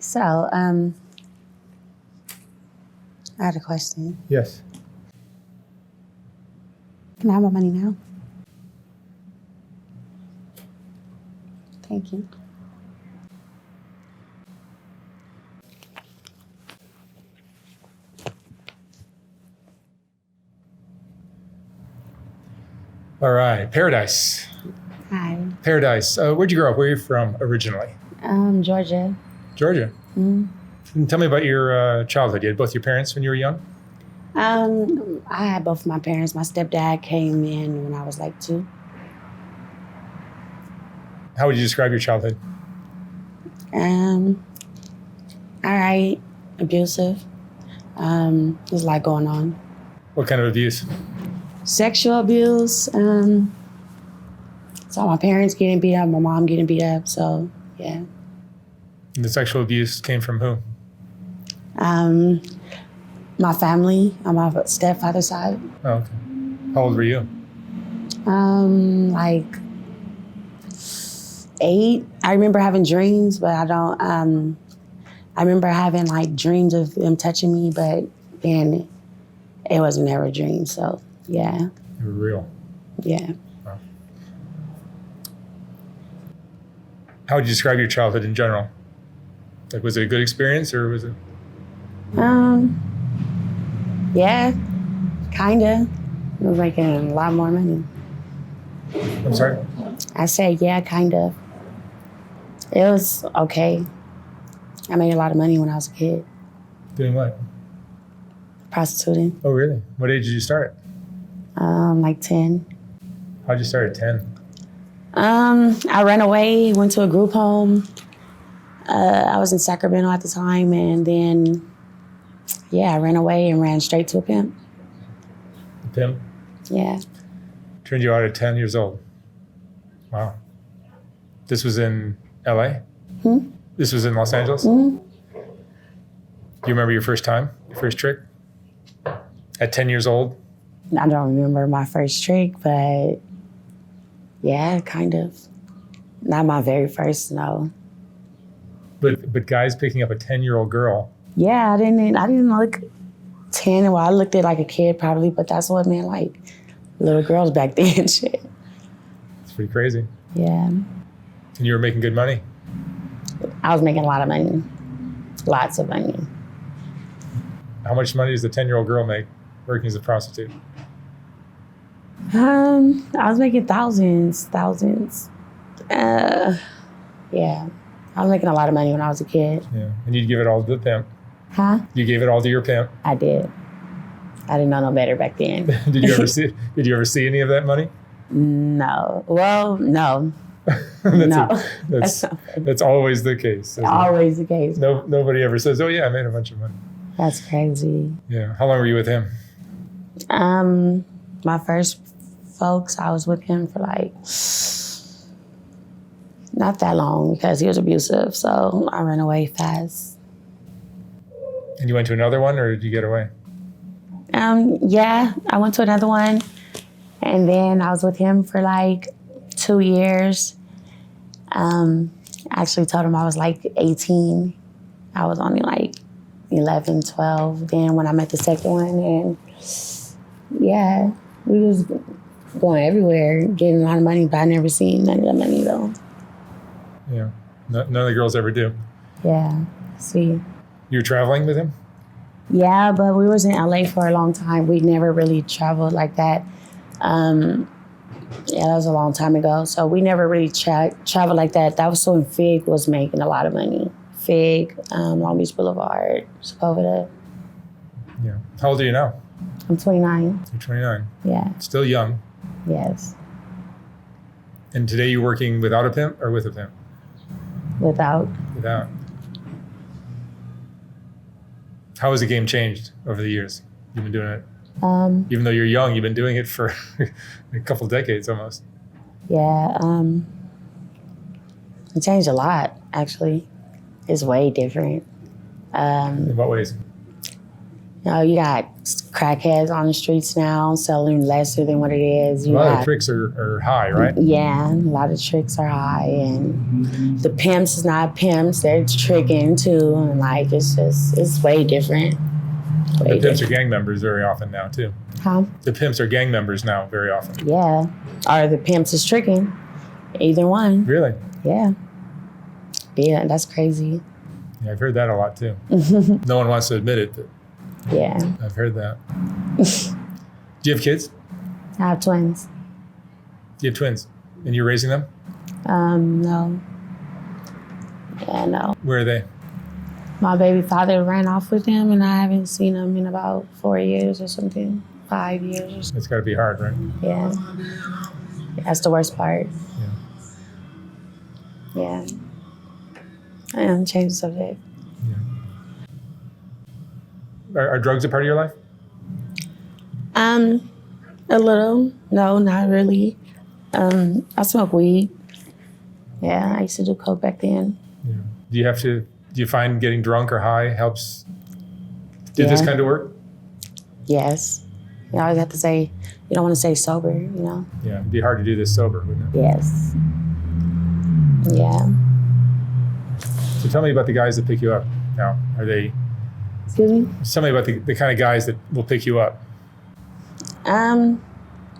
So, I had a question. Yes. Can I have my money now? Thank you. All right. Paradise. Hi. Paradise. Where'd you grow up? Where are you from originally? Georgia. Georgia. Mm. And tell me about your childhood. You had both your parents when you were young? I had both of my parents. My stepdad came in when I was like 2. How would you describe your childhood? All right, abusive. There's a lot going on. What kind of abuse? Sexual abuse. So my parents getting beat up, my mom getting beat up. So yeah. And the sexual abuse came from who? My family on my stepfather's side. Oh, okay. How old were you? Like 8. I remember having dreams, but I don't. I remember having like dreams of them touching me, but then it wasn't ever a dream. So yeah. They were real. Yeah. Wow. How would you describe your childhood in general? Like, was it a good experience or was it? Yeah, kinda. It was making a lot more money. I'm sorry? I said, yeah, kind of. It was okay. I made a lot of money when I was a kid, Doing what? prostituting. Oh, really? What age did you start? Like 10. How'd you start at 10? I ran away, went to a group home. I was in Sacramento at the time, and then, yeah, I ran away and ran straight to a pimp. A pimp? Yeah. Turned you out at 10 years old. Wow. This was in LA? This was in Los Angeles? Mm-hmm. Do you remember your first time, your first trick? At 10 years old? I don't remember my first trick, but yeah, kind of. Not my very first, no. But guys picking up a 10-year-old girl. Yeah, I didn't look 10. Well, I looked at like a kid probably, but that's what meant like little girls back then. Shit. It's pretty crazy. Yeah. And you were making good money. I was making a lot of money. Lots of money. How much money does a 10-year-old girl make working as a prostitute? I was making thousands. Yeah. I was making a lot of money when I was a kid. Yeah. And you'd give it all to the pimp. Huh? You gave it all to your pimp. I did. I didn't know no better back then. Did you ever see any of that money? No. Well, no. That's always the case. Always the case. Nobody ever says, "Oh yeah, I made a bunch of money." That's crazy. Yeah. How long were you with him? My first folks, I was with him for like not that long because he was abusive. So I ran away fast. And you went to another one, or did you get away? Yeah, I went to another one, and then I was with him for like 2 years. I actually told him I was like 18. I was only like 11, 12. Then when I met the second one, and yeah, we was going everywhere, getting a lot of money, but I never seen none of the money though. Yeah, none of the girls ever do. Yeah, see. You were traveling with him? Yeah, but we was in LA for a long time. We never really traveled like that. Yeah, that was a long time ago. So we never really traveled like that. That was so when Fig was making a lot of money. Fig, Long Beach Boulevard, Sepulveda. Yeah. How old are you now? I'm 29. You're 29. Yeah. Still young. Yes. And today you're working without a pimp or with a pimp? Without. Without. How has the game changed over the years? You've been doing it. Even though you're young, you've been doing it for a couple decades almost. Yeah. It changed a lot, actually. It's way different. In what ways? You got crackheads on the streets now selling lesser than what it is. A lot of the tricks are high, right? Yeah, a lot of tricks are high, and the pimps is not pimps; they're tricking too, and like it's way different. The pimps are gang members very often now too. Huh? The pimps are gang members now very often. Yeah, or the pimps is tricking. Either one. Really? Yeah. Yeah, that's crazy. Yeah, I've heard that a lot too. No one wants to admit it, but Yeah. I've heard that. Do you have kids? I have twins. You have twins, and you're raising them? No. Yeah, no. Where are they? My baby father ran off with him, and I haven't seen him in about 4 years or something. 5 years or something. It's got to be hard, right? Yeah. That's the worst part. Yeah. Yeah. I am change the subject. Yeah. Are drugs a part of your life? A little. No, not really. I smoke weed. Yeah, I used to do coke back then. Yeah. Do you find getting drunk or high helps do this kind of work? Yes. You always have to say, you don't want to stay sober, you know? Yeah, it'd be hard to do this sober, wouldn't it? Yes. Yeah. So tell me about the guys that pick you up now. Are they... Excuse me? Tell me about the kind of guys that will pick you up.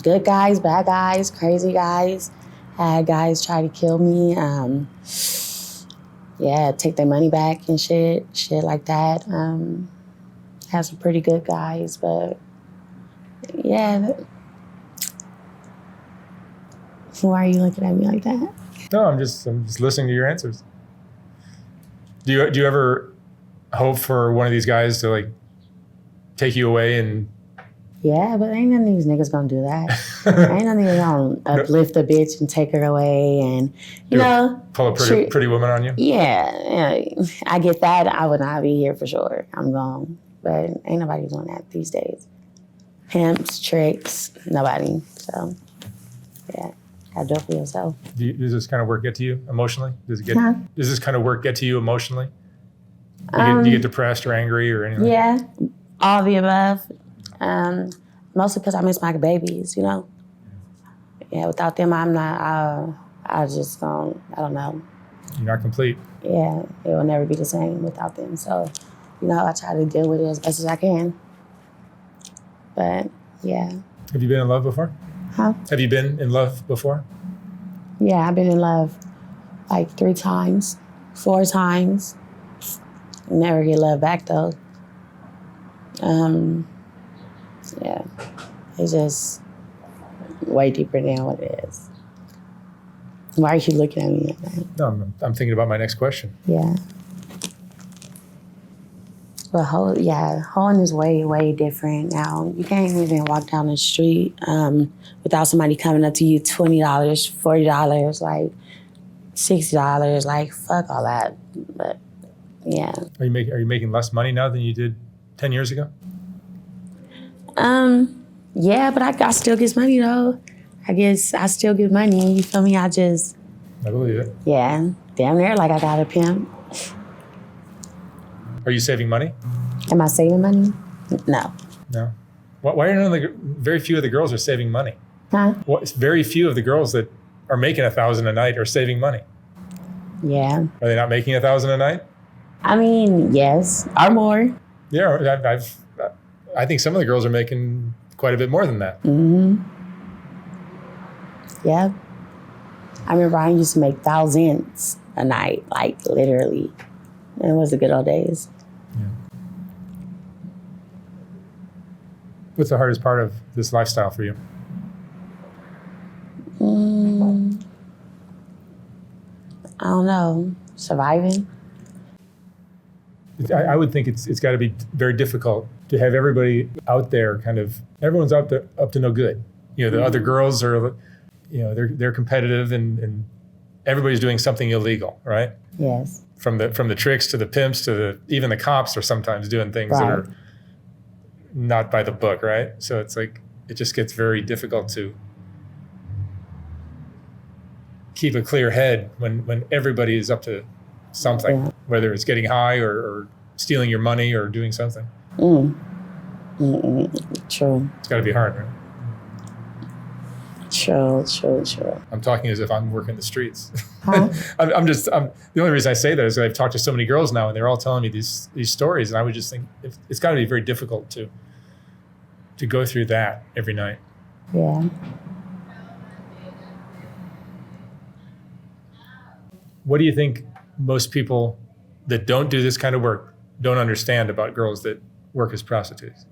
Good guys, bad guys, crazy guys. Had guys try to kill me. Yeah, take their money back and shit like that. Had some pretty good guys, but yeah. Why are you looking at me like that? No, I'm just listening to your answers. Do you ever hope for one of these guys to like take you away and? Yeah, but ain't none of these niggas gonna do that. Ain't none of these gonna uplift a bitch and take her away and you know pull a pretty woman on you. Yeah, I get that. I would not be here for sure. I'm gone, but ain't nobody doing that these days. Pimps, tricks, nobody. So yeah, gotta do it for yourself. Does this kind of work get to you emotionally? Does this kind of work get to you emotionally? Do you get depressed or angry or anything? Yeah, all the above. Mostly because I miss my babies, you know. Yeah, without them, I'm not. I just don't. I don't know. You're not complete. Yeah, it will never be the same without them. So, you know, I try to deal with it as best as I can. But yeah. Have you been in love before? Huh? Have you been in love before? Yeah, I've been in love like 3 times, 4 times. Never get love back though. Yeah, it's just way deeper than what it is. Why are you looking at me like that? No, I'm thinking about my next question. Yeah. But hoeing is way, way different now. You can't even walk down the street without somebody coming up to you, $20, $40, like $60, like fuck all that. But yeah. Are you making less money now than you did 10 years ago? Yeah, but I still get money though. I guess I still get money. You feel me? I believe it. Yeah, damn near like I got a pimp. Are you saving money? Am I saving money? No. No. Why are very few of the girls are saving money? Huh? Very few of the girls that are making $1,000 a night are saving money. Yeah. Are they not making $1,000 a night? I mean, yes, or more. Yeah, I think some of the girls are making quite a bit more than that. Mm-hmm. Yeah. I remember I used to make thousands a night, like literally. It was the good old days. Yeah. What's the hardest part of this lifestyle for you? I don't know. Surviving. I would think it's got to be very difficult to have everybody out there everyone's up to no good. You know, the other girls are, you know, they're competitive and everybody's doing something illegal, right? Yes. From the tricks to the pimps to even the cops are sometimes doing things that are not by the book, right? So it's like, it just gets very difficult to keep a clear head when everybody is up to something, whether it's getting high or stealing your money or doing something. True. It's got to be hard, right? True. I'm talking as if I'm working the streets. Huh? The only reason I say that is that I've talked to so many girls now, and they're all telling me these stories, and I would just think it's got to be very difficult to go through that every night. Yeah. What do you think most people that don't do this kind of work don't understand about girls that work as prostitutes?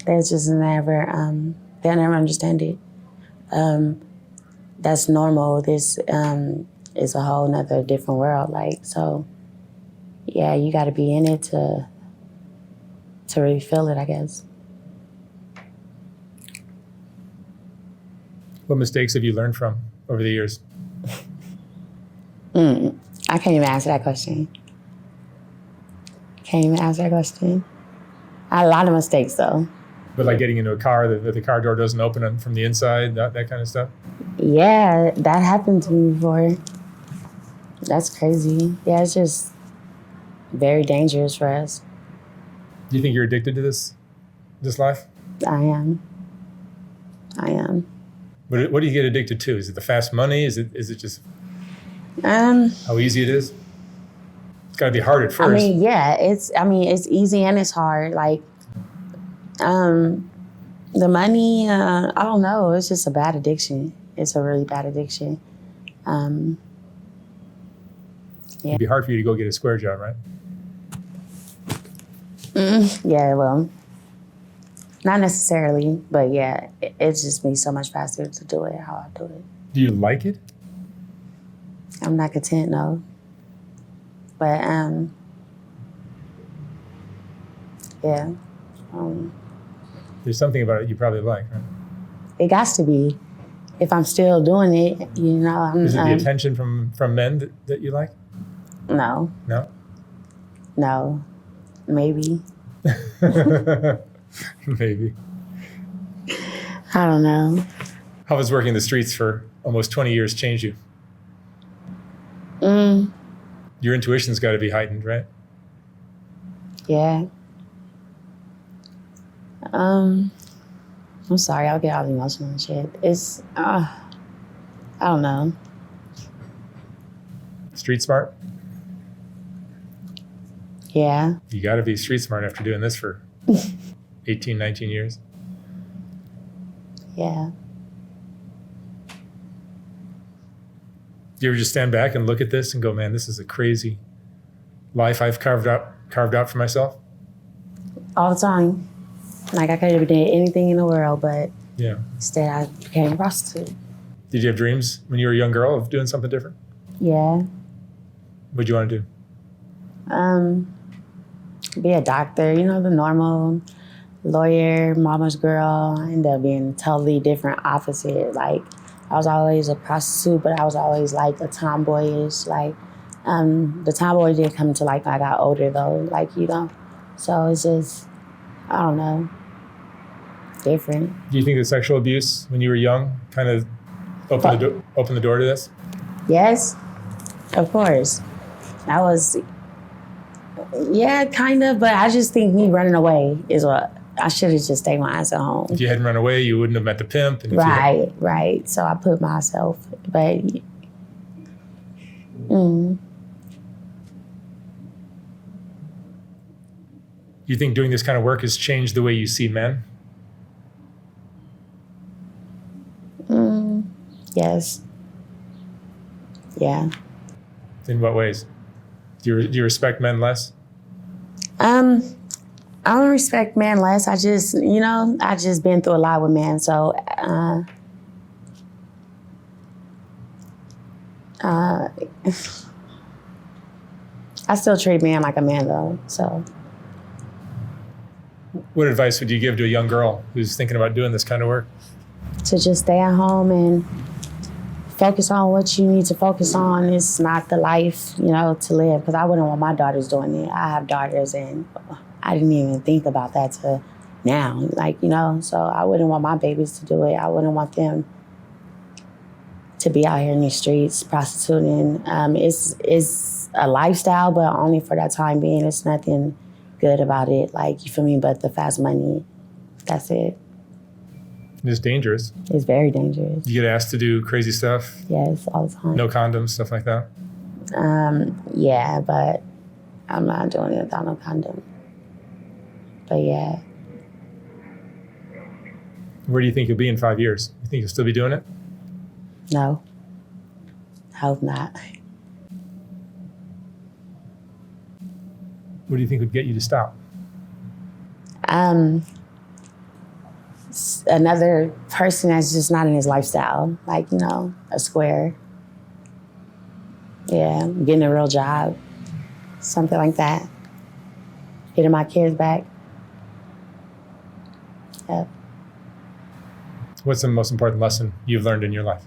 They just never, they'll never understand it. That's normal. This is a whole nother different world. Like, so yeah, you got to be in it to really feel it, I guess. What mistakes have you learned from over the years? I can't even answer that question. I had a lot of mistakes though. But like getting into a car, that the car door doesn't open from the inside, that kind of stuff? Yeah, that happened to me before. That's crazy. Yeah, it's just very dangerous for us. Do you think you're addicted to this life? I am. What do you get addicted to? Is it the fast money? Is it just how easy it is? It's got to be hard at first. I mean, yeah, it's easy and it's hard. Like, the money, I don't know. It's just a bad addiction. It's a really bad addiction. Yeah. It'd be hard for you to go get a square job, right? Yeah, well, not necessarily, but yeah, it's just me so much faster to do it how I do it. Do you like it? I'm not content, no. But, yeah. There's something about it you probably like, right? It got to be. If I'm still doing it, you know. Is it the attention from men that you like? No. No? No. Maybe. Maybe. I don't know. How has working the streets for almost 20 years changed you? Your intuition's got to be heightened, right? Yeah. I'm sorry, I'll get all emotional and shit. It's, I don't know. Street smart? Yeah. You got to be street smart after doing this for 18, 19 years. Yeah. Do you ever just stand back and look at this and go, man, this is a crazy life I've carved out for myself? All the time. Like, I could have done anything in the world, but yeah. Instead I became a prostitute. Did you have dreams when you were a young girl of doing something different? Yeah. What'd you want to do? Be a doctor, you know, the normal lawyer, mama's girl. I ended up being totally different opposite. Like, I was always a prostitute, but I was always like a tomboyish. Like, the tomboy didn't come until like I got older though, like, you know. So it's just, I don't know, different. Do you think that sexual abuse when you were young kind of opened the door to this? Yes, of course. I was, yeah, kind of, but I just think me running away is what, I should have just stayed my ass at home. If you hadn't run away, you wouldn't have met the pimp. And Right. So I put myself, but, You think doing this kind of work has changed the way you see men? Yes. Yeah. In what ways? Do you respect men less? I don't respect men less. I just, you know, I just been through a lot with men. So, I still treat men like a man though, so. What advice would you give to a young girl who's thinking about doing this kind of work? To just stay at home and focus on what you need to focus on. It's not the life, you know, to live. Because I wouldn't want my daughters doing it. I have daughters and I didn't even think about that till now. Like, you know, so I wouldn't want my babies to do it. I wouldn't want them to be out here in these streets prostituting. It's a lifestyle, but only for that time being. It's nothing good about it, like, you feel me, but the fast money That's it. It's dangerous. It's very dangerous. You get asked to do crazy stuff, Yes, all the time. no condoms, stuff like that. Yeah, but I'm not doing it without no condom. But yeah. Where do you think you'll be in 5 years? You think you'll still be doing it? No. Hope not. What do you think would get you to stop? Another person that's just not in his lifestyle, like, a square. Yeah, getting a real job, something like that. Getting my kids back. Yeah. What's the most important lesson you've learned in your life?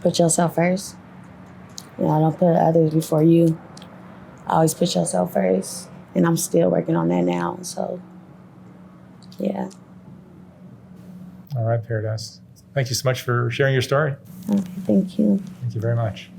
Put yourself first. Don't put others before you. Always put yourself first. And I'm still working on that now, so yeah. All right, Paradise. Thank you so much for sharing your story. Okay, thank you. Thank you very much.